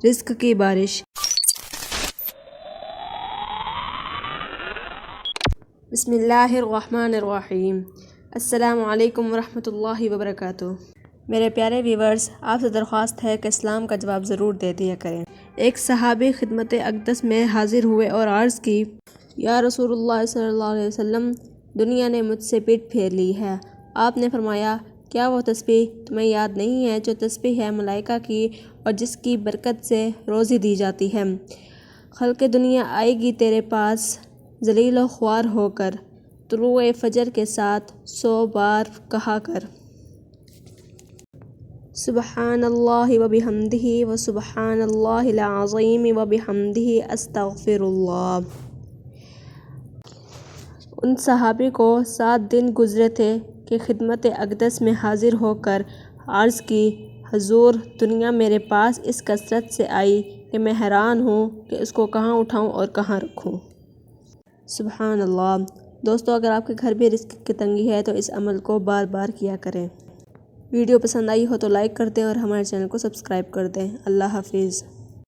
رزق کی بارش۔ بسم اللہ الرحمن الرحیم۔ السلام علیکم ورحمۃ اللہ وبرکاتہ۔ میرے پیارے ویورز، آپ سے درخواست ہے کہ اسلام کا جواب ضرور دے دیا کریں۔ ایک صحابی خدمت اقدس میں حاضر ہوئے اور عرض کی، یا رسول اللہ صلی اللہ علیہ وسلم، دنیا نے مجھ سے پیٹ پھیر لی ہے۔ آپ نے فرمایا، کیا وہ تسبیح تمہیں یاد نہیں ہے جو تسبیح ہے ملائکہ کی اور جس کی برکت سے روزی دی جاتی ہے؟ خلق دنیا آئے گی تیرے پاس ذلیل و خوار ہو کر، طلوع فجر کے ساتھ 100 بار کہا کر، سبحان اللہ و بحمدہ و سبحان اللہ العظیم و بحمدہ استغفر اللہ۔ ان صحابی کو 7 دن گزرے تھے کہ خدمت اقدس میں حاضر ہو کر عرض کی، حضور، دنیا میرے پاس اس کثرت سے آئی کہ میں حیران ہوں کہ اس کو کہاں اٹھاؤں اور کہاں رکھوں۔ سبحان اللہ۔ دوستو، اگر آپ کے گھر بھی رزق کی تنگی ہے تو اس عمل کو بار بار کیا کریں۔ ویڈیو پسند آئی ہو تو لائک کر دیں اور ہمارے چینل کو سبسکرائب کر دیں۔ اللہ حافظ۔